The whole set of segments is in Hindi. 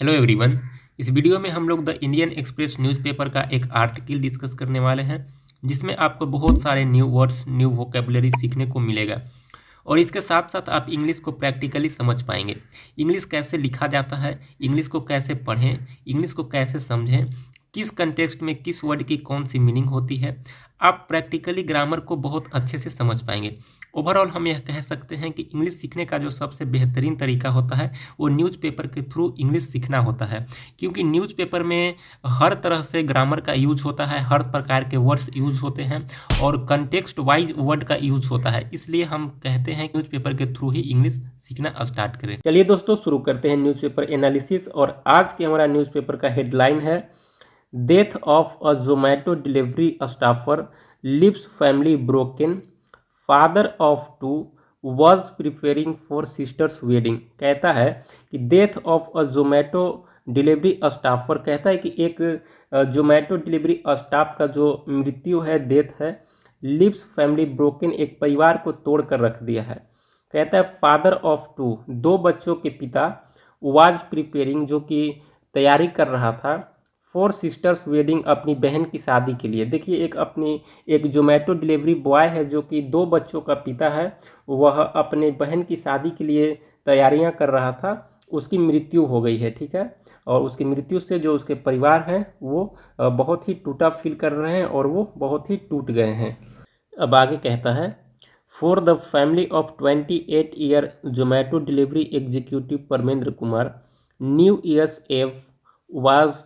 Hello everyone. इस वीडियो में हम लोग द इंडियन एक्सप्रेस न्यूज़पेपर का एक आर्टिकल डिस्कस करने वाले हैं जिसमें आपको बहुत सारे न्यू वर्ड्स न्यू वोकेबलरी सीखने को मिलेगा और इसके साथ साथ आप इंग्लिश को प्रैक्टिकली समझ पाएंगे। इंग्लिश कैसे लिखा जाता है, इंग्लिश को कैसे पढ़ें, इंग्लिश को कैसे समझें, किस कंटेक्स्ट में किस वर्ड की कौन सी मीनिंग होती है, आप प्रैक्टिकली ग्रामर को बहुत अच्छे से समझ पाएंगे। ओवरऑल हम यह कह सकते हैं कि इंग्लिश सीखने का जो सबसे बेहतरीन तरीका होता है वो न्यूज़पेपर के थ्रू इंग्लिश सीखना होता है, क्योंकि न्यूज़पेपर में हर तरह से ग्रामर का यूज होता है, हर प्रकार के वर्ड्स यूज होते हैं और कंटेक्स्ट वाइज वर्ड का यूज होता है। इसलिए हम कहते हैं न्यूज़पेपर के थ्रू ही इंग्लिश सीखना स्टार्ट करें। चलिए दोस्तों, शुरू करते हैं न्यूज़पेपर एनालिसिस। और आज के हमारा न्यूज़पेपर का हेडलाइन है death of a Zomato delivery staffer leaves family broken, father of two was preparing for sister's wedding. कहता है कि death of a Zomato delivery staffer, कहता है कि एक जोमैटो डिलीवरी स्टाफ का जो मृत्यु है, डेथ है, लिव्स फैमिली ब्रोकन, एक परिवार को तोड़ कर रख दिया है। कहता है फादर ऑफ टू, दो बच्चों के पिता, वाज प्रिपेयरिंग, जो कि तैयारी कर रहा था, फॉर सिस्टर्स वेडिंग, अपनी बहन की शादी के लिए। देखिए, एक जोमेटो डिलीवरी बॉय है जो कि दो बच्चों का पिता है, वह अपने बहन की शादी के लिए तैयारियां कर रहा था, उसकी मृत्यु हो गई है। ठीक है, और उसकी मृत्यु से जो उसके परिवार हैं वो बहुत ही टूटा फील कर रहे हैं और वो बहुत ही टूट गए हैं। अब आगे कहता है for the family of 28 year Zomato delivery executive Parmendra Kumar, new year's eve was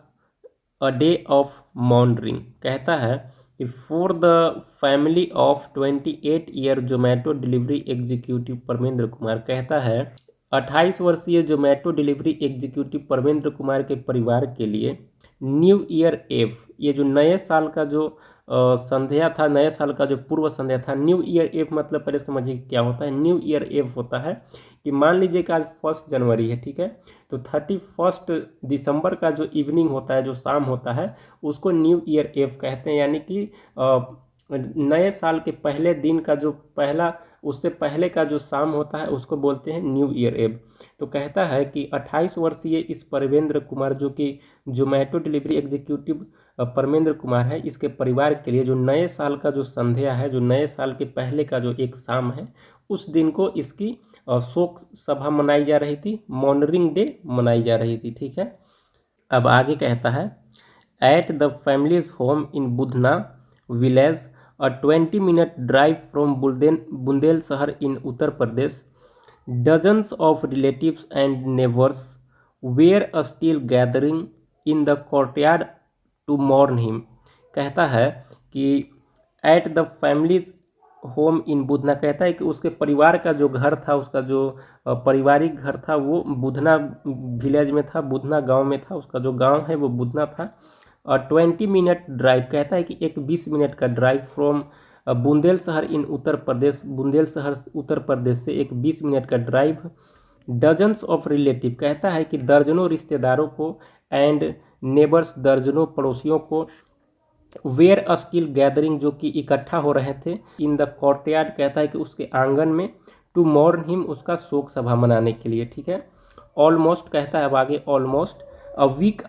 a day of mourning. कहता है कि for the family of 28 year Zomato delivery executive Parmendra Kumar, कहता है 28 वर्षीय Zomato delivery executive Parmendra Kumar के परिवार के लिए न्यू ईयर एव, ये जो नए साल का जो संध्या था, नए साल का जो पूर्व संध्या था, न्यू ईयर एव मतलब पहले समझिए क्या होता है। न्यू ईयर एव होता है कि मान लीजिए कि आज 1 जनवरी है, ठीक है, तो 31 दिसंबर का जो इवनिंग होता है, जो शाम होता है, उसको न्यू ईयर एव कहते हैं। यानी कि नए साल के पहले दिन का जो पहला, उससे पहले का जो शाम होता है उसको बोलते हैं न्यू ईयर एव। तो कहता है कि 28 वर्षीय इस परमेंद्र कुमार, जो कि जोमेटो डिलीवरी एग्जीक्यूटिव परमेंद्र कुमार है, इसके परिवार के लिए जो नए साल का जो संध्या है, जो नए साल के पहले का जो एक शाम है, उस दिन को इसकी शोक सभा मनाई जा रही थी, मॉर्निंग डे मनाई जा रही थी। ठीक है, अब आगे कहता है at the family's home in Budhna village, a 20 minute drive from Bulandshahr in Uttar Pradesh, dozens of relatives and neighbors were still gathering in the courtyard to mourn him। कहता है कि eight the family's home in Budhna, कहता है कि उसके परिवार का जो घर था, उसका जो पारिवारिक घर था, वो बुधना विलेज में था, बुधना गांव में था, उसका जो गांव है वो बुधना था। और 20 मिनट ड्राइव, कहता है कि एक 20 मिनट का drive from Bulandshahr in Uttar प्रदेश, बुंदेलशहर उत्तर प्रदेश से एक 20 मिनट का ड्राइव, डजन्स ऑफ रिलेटिव, कहता है कि दर्जनों रिश्तेदारों को, एंड नेबर्स, दर्जनों पड़ोसियों को, वेयर स्टिल गैदरिंग, जो कि इकट्ठा हो रहे थे, इन द कोर्टयार्ड, कहता है कि उसके आंगन में, टू मॉर्न हिम, उसका शोक सभा मनाने के लिए। ठीक है, ऑलमोस्ट, कहता है अब आगे ऑलमोस्ट अ वीक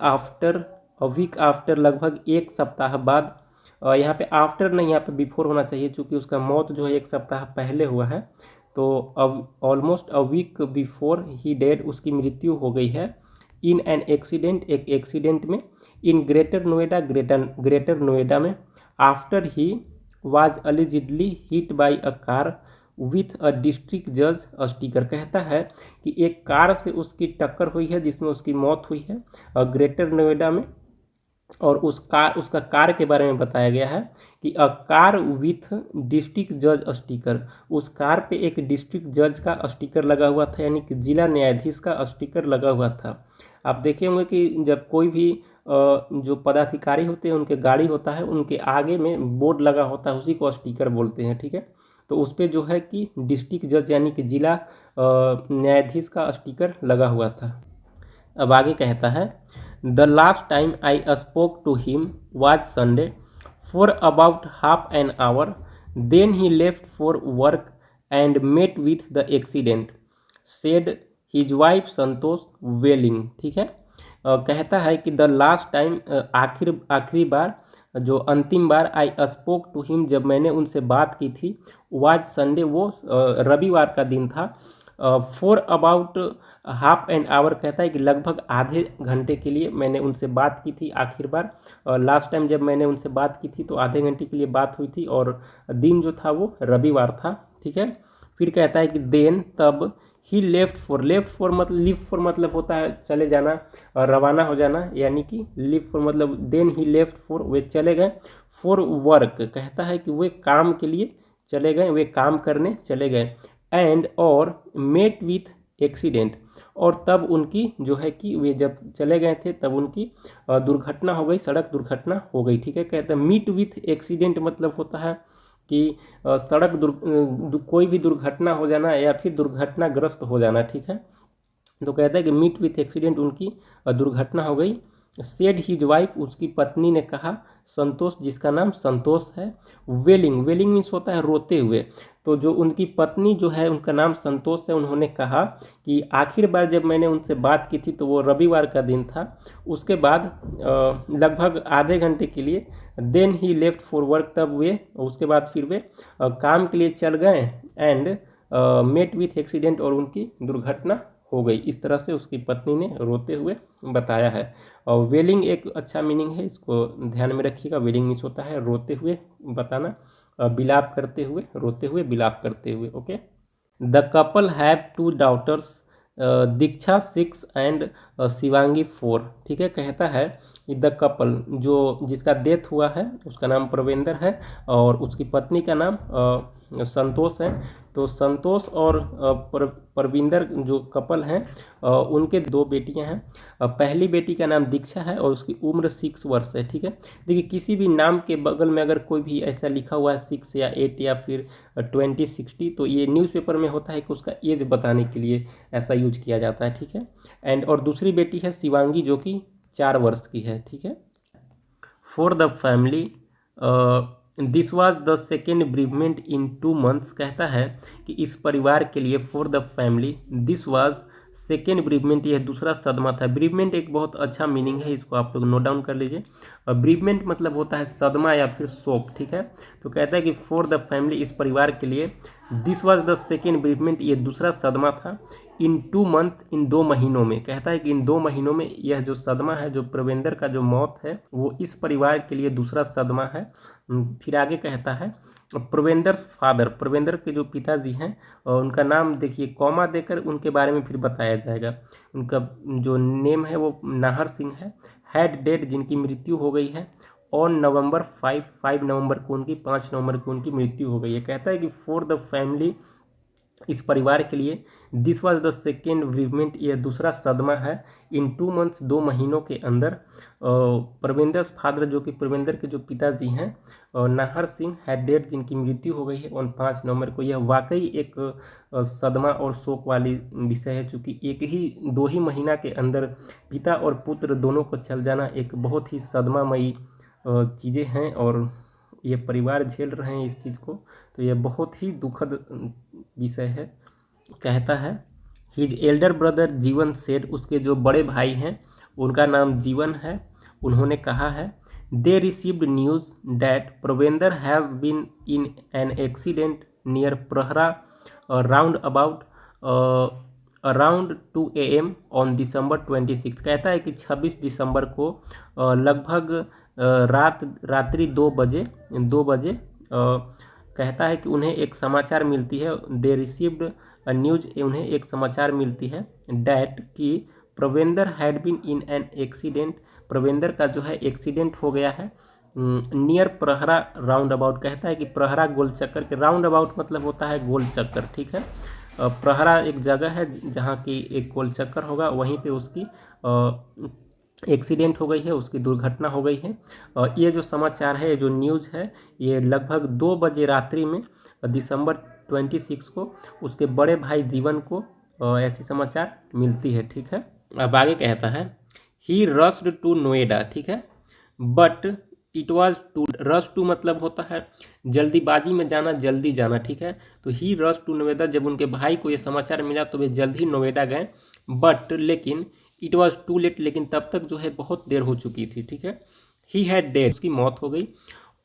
आफ्टर, लगभग एक सप्ताह बाद, यहाँ पे आफ्टर नहीं, यहाँ पे बिफोर होना चाहिए, क्योंकि उसका मौत जो है एक सप्ताह पहले हुआ है। तो अब almost a week before he dead, उसकी मृत्यु हो गई है, इन एन एक्सीडेंट, एक एक्सीडेंट में, in Greater Noida, Greater Noida में, after he was allegedly hit by a car with a district जज स्टिकर। कहता है कि एक कार से उसकी टक्कर हुई है जिसमें उसकी मौत हुई है ग्रेटर नोएडा में, और उसका कार के बारे में बताया गया है कि अ कार विथ डिस्ट्रिक्ट जज स्टिकर, उस कार पे एक डिस्ट्रिक्ट जज का स्टिकर लगा हुआ था, यानी कि जिला न्यायाधीश का स्टिकर लगा हुआ था। आप देखे होंगे कि जब कोई भी जो पदाधिकारी होते हैं, उनके गाड़ी होता है, उनके आगे में बोर्ड लगा होता है, उसी को स्टिकर बोलते हैं। ठीक है, तो उस पर जो है कि डिस्ट्रिक्ट जज यानी कि जिला न्यायाधीश का स्टिकर लगा हुआ था। अब आगे कहता है the last time I spoke to him was Sunday for about half an hour, then he left for work and met with the accident, said his wife Santosh wailing. ठीक है, कहता है कि द लास्ट टाइम, आखिरी बार, जो अंतिम बार आई स्पोक टू हिम, जब मैंने उनसे बात की थी, वाज संडे, वो रविवार का दिन था। For about half an our, कहता है कि लगभग आधे घंटे के लिए मैंने उनसे बात की थी आखिर बार। लास्ट टाइम जब मैंने उनसे बात की थी तो आधे घंटे के लिए बात हुई थी और दिन जो था वो रविवार था, ठीक है। फिर कहता है कि देन, तब, ही लेफ्ट फॉर मतलब लीव फॉर मतलब होता है चले जाना और रवाना हो जाना, यानी कि लीव फॉर मतलब देन ही लेफ्ट फॉर, वे चले गए। फॉर वर्क, कहता है कि वे काम के लिए चले गए, वे काम करने चले गए। एंड और मेट विथ एक्सीडेंट, और तब उनकी जो है कि वे जब चले गए थे तब उनकी दुर्घटना हो गई, सड़क दुर्घटना हो गई, ठीक है। कहते हैं मीट विथ एक्सीडेंट मतलब होता है कि सड़क कोई भी दुर्घटना हो जाना या फिर दुर्घटनाग्रस्त हो जाना, ठीक है। तो कहता है कि मीट विथ एक्सीडेंट, उनकी दुर्घटना हो गई। सेड हिज वाइफ, उसकी पत्नी ने कहा। संतोष, जिसका नाम संतोष है। वेलिंग, वेलिंग मीन्स होता है रोते हुए। तो जो उनकी पत्नी जो है उनका नाम संतोष है, उन्होंने कहा कि आखिर बार जब मैंने उनसे बात की थी तो वो रविवार का दिन था। उसके बाद लगभग आधे घंटे के लिए, then he left for work, तब वे उसके बाद फिर वे काम के लिए चल गए। एंड मेट विथ एक्सीडेंट, और उनकी दुर्घटना हो गई। इस तरह से उसकी पत्नी ने रोते हुए बताया है। और वेलिंग एक अच्छा मीनिंग है, इसको ध्यान में रखिएगा। वेलिंग मीन्स होता है रोते हुए बताना, बिलाप करते हुए, रोते हुए, बिलाप करते हुए, okay. The couple have 2 daughters, Diksha 6 and Shivangi 4, ठीक है। कहता है कि द कपल, जो जिसका डेथ हुआ है उसका नाम प्रवेंद्र है और उसकी पत्नी का नाम संतोष है। तो संतोष और परविंदर जो कपल हैं, उनके 2 बेटियां हैं। पहली बेटी का नाम दीक्षा है और उसकी उम्र 6 वर्ष है, ठीक है। देखिए, किसी भी नाम के बगल में अगर कोई भी ऐसा लिखा हुआ है 6 या 8 या फिर 20, 60, तो ये न्यूज़पेपर में होता है कि उसका एज बताने के लिए ऐसा यूज किया जाता है, ठीक है। एंड और दूसरी बेटी है शिवांगी, जो कि 4 वर्ष की है, ठीक है। For the family, this was the second bereavement in 2 months, कहता है कि इस परिवार के लिए, for the family, this was second bereavement, यह दूसरा सदमा था। ब्रीवमेंट एक बहुत अच्छा मीनिंग है, इसको आप लोग नोट डाउन कर लीजिए। ब्रीवमेंट मतलब होता है सदमा या फिर शोक, ठीक है। तो कहता है कि फॉर द फैमिली, इस परिवार के लिए, this was the second bereavement, ये दूसरा सदमा था। इन 2 months, इन 2 महीनों में, कहता है कि इन 2 महीनों में यह जो सदमा है, जो प्रवेंद्र का जो मौत है, वो इस परिवार के लिए दूसरा सदमा है। फिर आगे कहता है प्रवेंद्र फादर, प्रवेंद्र के जो पिताजी हैं, और उनका नाम देखिए कॉमा देकर उनके बारे में फिर बताया जाएगा। उनका जो नेम है वो नाहर सिंह है। हैड डेड, जिनकी मृत्यु हो गई है। ऑन नवंबर 5 नवंबर को उनकी, 5 नवंबर को उनकी मृत्यु हो गई है। कहता है कि फॉर द फैमिली, इस परिवार के लिए, this was the second bereavement, यह दूसरा सदमा है। इन 2 months, 2 महीनों के अंदर। प्रवेंद्र फादर, जो कि प्रवेंद्र के जो पिताजी हैं, नाहर सिंह हैड डेड, जिनकी मृत्यु हो गई है ऑन 5 नवंबर को। यह वाकई एक सदमा और शोक वाली विषय है, चूँकि 2 ही महीना के अंदर पिता और पुत्र दोनों को चल जाना एक बहुत ही सदमामयी चीज़ें हैं, और ये परिवार झेल रहे हैं इस चीज़ को, तो यह बहुत ही दुखद विषय है। कहता है हिज एल्डर ब्रदर जीवन सेड, उसके जो बड़े भाई हैं उनका नाम जीवन है, उन्होंने कहा है, they received news that Pravendra has been in an accident near Prahara roundabout around 2 AM on December 26। कहता है कि 26 दिसंबर को लगभग रात्रि 2 बजे कहता है कि उन्हें एक समाचार मिलती है। दे रिसीव्ड न्यूज, उन्हें एक समाचार मिलती है, डैट कि Pravendra had been in an accident, Pravendra का जो है एक्सीडेंट हो गया है नियर प्रहरा राउंड अबाउट। कहता है कि प्रहरा गोल चक्कर के, राउंड अबाउट मतलब होता है गोल चक्कर, ठीक है। प्रहरा एक जगह है जहाँ की एक गोल चक्कर होगा, वहीं पे उसकी एक्सीडेंट हो गई है, उसकी दुर्घटना हो गई है। ये जो समाचार है, जो न्यूज़ है, ये लगभग 2 बजे रात्रि में December 26 को उसके बड़े भाई जीवन को ऐसी समाचार मिलती है, ठीक है। अब आगे कहता है ही रश्ड टू नोएडा, ठीक है, but it was too, rush to मतलब होता है जल्दीबाजी में जाना, जल्दी जाना, ठीक है। तो ही रश टू नोएडा, जब उनके भाई को ये समाचार मिला तो वे जल्द ही नोएडा गए। बट लेकिन इट वॉज टू लेट, लेकिन तब तक जो है बहुत देर हो चुकी थी, ठीक है। ही हैड डेड, उसकी मौत हो गई।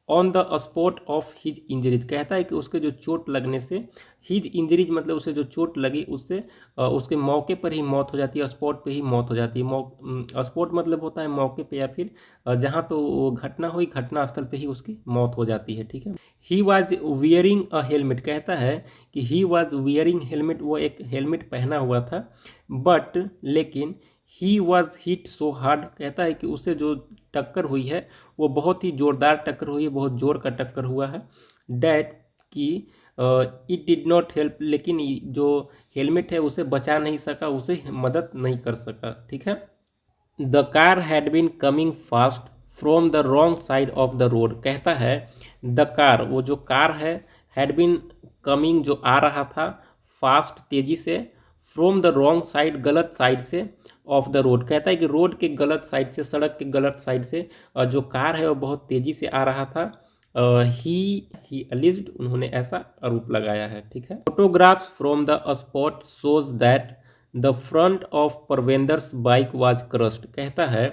On the spot of his injuries, कहता है कि उसके जो चोट लगने से, हिज इंजरीज मतलब उसे जो चोट लगी उससे उसके मौके पर ही मौत हो जाती है, स्पॉट पे ही मौत हो जाती है। स्पॉट मतलब होता है मौके पे या फिर जहाँ पे वो घटना हुई, घटना स्थल पे ही उसकी मौत हो जाती है, ठीक है। He was wearing a helmet, कहता है कि ही वॉज वियरिंग हेलमेट, वो एक हेलमेट पहना हुआ था, बट लेकिन he was hit so hard, कहता है कि उससे जो टक्कर हुई है वो बहुत ही ज़ोरदार टक्कर हुई है, बहुत ज़ोर का टक्कर हुआ है। डैट कि इट डिड नॉट हेल्प, लेकिन जो हेलमेट है उसे बचा नहीं सका, उसे मदद नहीं कर सका, ठीक है। The car had been coming fast from the wrong side of the road, कहता है द कार, वो जो कार है, हैड बीन कमिंग, जो आ रहा था, फास्ट, तेजी से, फ्रॉम द रॉन्ग साइड, गलत साइड से, ऑफ द रोड, कहता है कि रोड के गलत साइड से, सड़क के गलत साइड से जो कार है वो बहुत तेजी से आ रहा था। ही अलिज्ड, उन्होंने ऐसा आरोप लगाया है, ठीक है। Photographs from the spot shows that the front of Parvender's bike was crushed, कहता है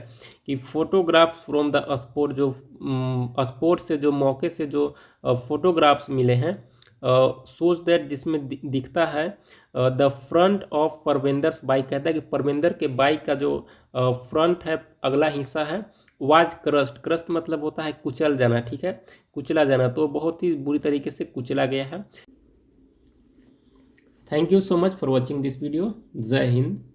कि फोटोग्राफ्स फ्रॉम द स्पॉट, जो स्पॉट से, जो मौके से जो फोटोग्राफ्स मिले हैं, सोच दैट, जिसमें दिखता है the front of Parvender's bike, कहता है कि परवेंदर के बाइक का जो फ्रंट है, अगला हिस्सा है, वाज क्रस्ट, क्रस्ट मतलब होता है कुचल जाना, ठीक है, कुचला जाना, तो बहुत ही बुरी तरीके से कुचला गया है। Thank you so much for watching this video. जय हिंद।